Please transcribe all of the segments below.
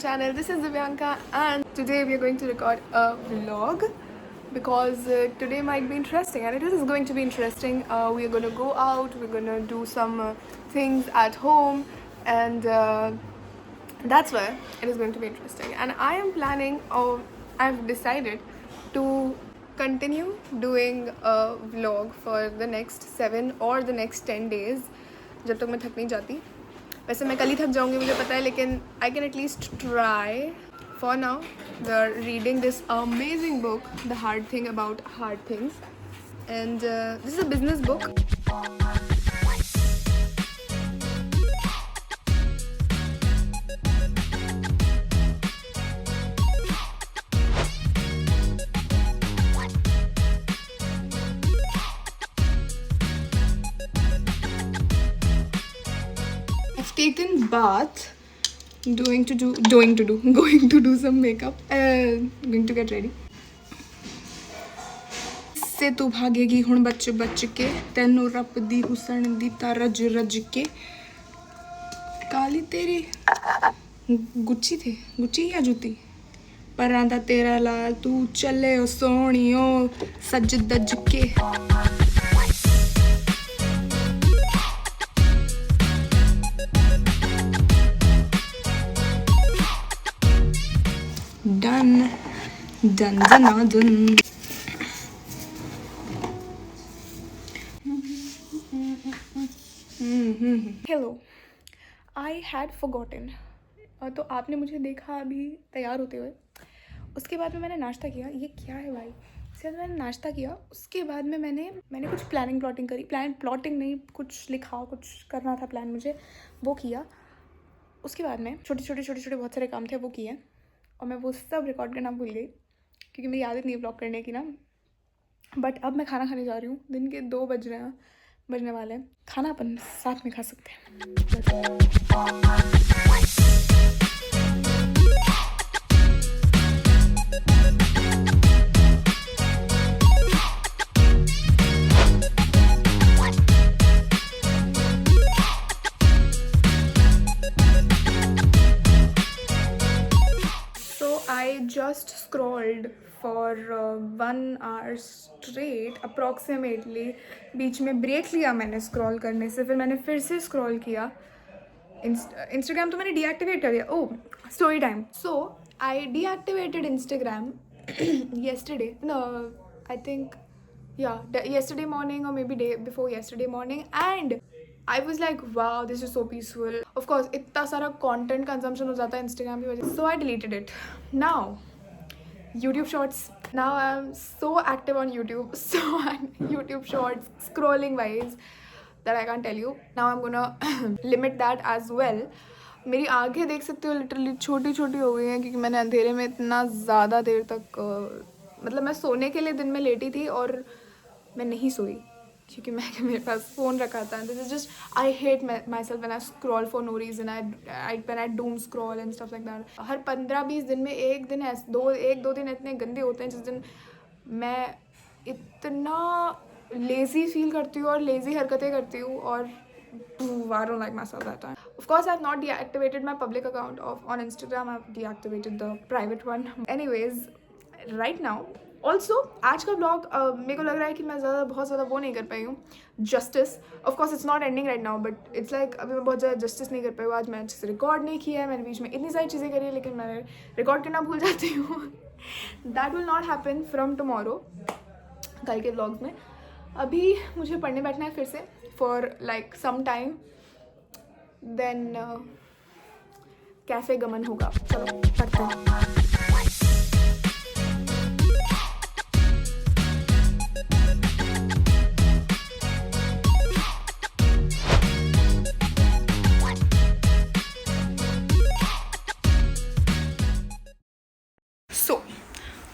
channel. This is Divyanka and today we are going to record a vlog because today might be interesting and it is going to be interesting. We are going to go out, we're going to do some things at home and that's why it is going to be interesting. And I am planning, I've decided to continue doing a vlog for the next 7 or the next 10 days जब तक मैं थक नहीं जाती. वैसे मैं कल ही थक जाऊँगी मुझे पता है, लेकिन I can at least try. For now we are reading this amazing book, the hard thing about hard things, and this is a business book. Taken bath, going to do some makeup, going to get ready. से तू भागेगी हुण बच बच के, तैनू रब दी हुसन दीता रज रज के. काली तेरी गुच्ची या जूती, परां दा तेरा लाल तू चले ओ सोहणियो सज दज के. Done. Hello. I had forgotten. तो आपने मुझे देखा अभी तैयार होते हुए. उसके बाद में मैंने नाश्ता किया. ये क्या है भाई? उसके बाद मैंने नाश्ता किया. उसके बाद में मैंने कुछ प्लॉटिंग करी. प्लॉटिंग नहीं, कुछ लिखा, कुछ करना था प्लान मुझे, वो किया. उसके बाद में छोटे बहुत सारे काम थे, वो किए और मैं वो सब रिकॉर्ड करना भूल गई क्योंकि मेरी आदत नहीं है ब्लॉग करने की ना. बट अब मैं खाना खाने जा रही हूँ. दिन के 2 बजने वाले हैं. खाना अपन साथ में खा सकते हैं. I just scrolled for 1 hour straight approximately. बीच में ब्रेक लिया मैंने स्क्रॉल करने से, फिर मैंने फिर से स्क्रॉल किया. इंस्टाग्राम तो मैंने डीएक्टिवेट कर दिया. Oh, story time. So I deactivated Instagram yesterday. No, I think yesterday morning or maybe day before yesterday morning, and I was like, wow, this is so peaceful. Of course, इतना सारा content consumption हो जाता है Instagram की वजह से. So I deleted it. Now, YouTube Shorts. Now I'm so active on YouTube. So on YouTube Shorts, scrolling wise, that I can't tell you. Now I'm gonna limit that as well. मेरी आंखें देख सकते हो literally छोटी हो गई हैं क्योंकि मैंने अंधेरे में इतना ज़्यादा देर तक मतलब मैं सोने के लिए दिन में लेटी थी और मैं नहीं सोई क्योंकि मेरे पास फ़ोन रखा था. This is just I hate myself when I scroll for no reason. I doom scroll and stuff like that. हर 15-20 दिन में एक दो दिन इतने गंदे होते हैं जिस दिन मैं इतना लेज़ी फील करती हूँ और लेज़ी हरकतें करती हूँ और I don't like myself that time. Of course, I have not deactivated my public account on Instagram. I have deactivated the private one. Anyways, right now, also आज का vlog मेरे को लग रहा है कि मैं बहुत ज़्यादा वो नहीं कर पाई हूँ. Justice. Of course, it's not ending right now, but it's like अभी मैं बहुत ज़्यादा justice नहीं कर पाई हूँ. आज मैं अच्छे से रिकॉर्ड नहीं किया है. मैंने बीच में इतनी सारी चीज़ें करी है लेकिन मैं रिकॉर्ड करना भूल जाती हूँ. That will not happen from tomorrow. कल के vlogs में. अभी मुझे पढ़ने बैठना है फिर से for like some time. Then cafe गमन होगा. चलो पढ़ते हैं. So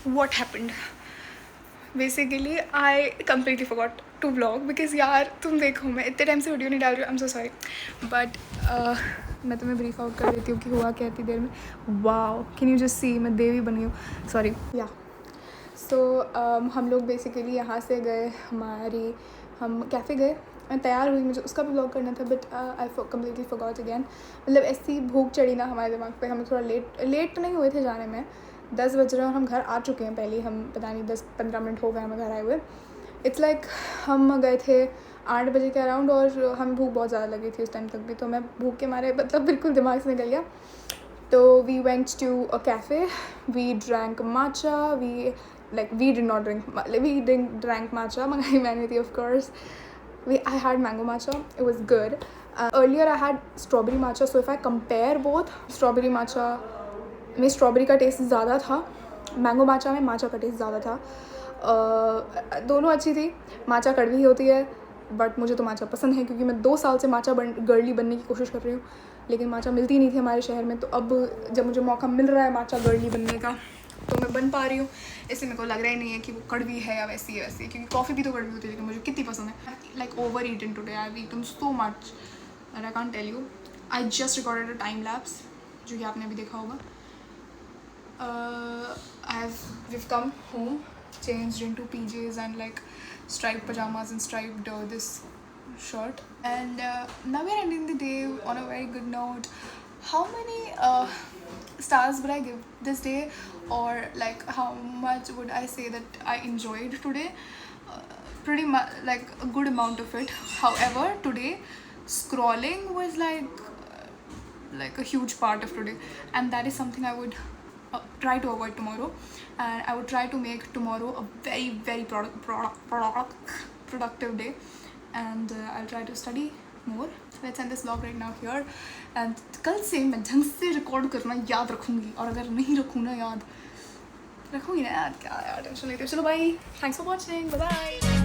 what happened? Basically I completely forgot to vlog because यार तुम देखो मैं इतने टाइम से वीडियो नहीं डाल रही हूँ. I'm so sorry. But मैं तुम्हें ब्रीफ आउट कर देती हूँ कि हुआ क्या इतनी देर में. Wow, can you just see, मैं देवी बनी हूँ. सॉरी. या सो हम लोग बेसिकली यहाँ से गए, हम कैफ़े गए मैं तैयार हुई, मुझे उसका भी ब्लॉग करना था but I completely forgot again. मतलब ऐसी भूख चढ़ी ना हमारे दिमाग पे, हमें थोड़ा लेट तो नहीं हुए थे जाने में, 10 बज रहे हैं और हम घर आ चुके हैं पहले, हम पता नहीं 10-15 मिनट हो गए हमें घर आए हुए। इट्स लाइक हम गए थे 8 बजे के अराउंड और हमें भूख बहुत ज़्यादा लगी थी उस टाइम तक भी, तो मैं भूख के मारे मतलब बिल्कुल दिमाग से निकल गया। तो we went to a cafe, we drank matcha, we drank matcha, मंगाई मैंने थी of course. I had mango matcha, it was good. Earlier I had strawberry matcha, so if I compare both, strawberry matcha में strawberry का test ज़्यादा था, mango माचा में माचा का test ज़्यादा था। दोनों अच्छी थी, माचा कड़वी होती है बट मुझे तो माचा पसंद है क्योंकि मैं 2 साल से माचा गर्ली बनने की कोशिश कर रही हूँ, लेकिन माचा मिलती नहीं थी हमारे शहर में। तो अब जब मुझे मौका मिल रहा है माचा गर्ली बनने का तो मैं बन पा रही हूँ, इसलिए मेरे को लग रहा ही नहीं है कि वो कड़वी है या वैसी है क्योंकि कॉफ़ी भी तो कड़वी होती है, लेकिन मुझे कितनी पसंद है। Like over eaten today, I have eaten so much that I can't tell you. I just recorded a time lapse जो कि आपने अभी देखा होगा। we've come home, changed into PJs and like striped pajamas and striped this shirt, and now we're ending the day on a very good note. How many stars would I give this day, or like how much would I say that I enjoyed today? Pretty much like a good amount of it. However, today scrolling was like a huge part of today, and that is something I would try to avoid tomorrow, and I would try to make tomorrow a very very productive day, and I'll try to study more. Let's end this vlog right now here, and कल से मैं ढंग से record करना याद रखूँगी, और अगर नहीं रखूँ ना याद रखूँगी ना यार, क्या यार टेंशन लेते हो। चलो bye, thanks for watching, bye bye.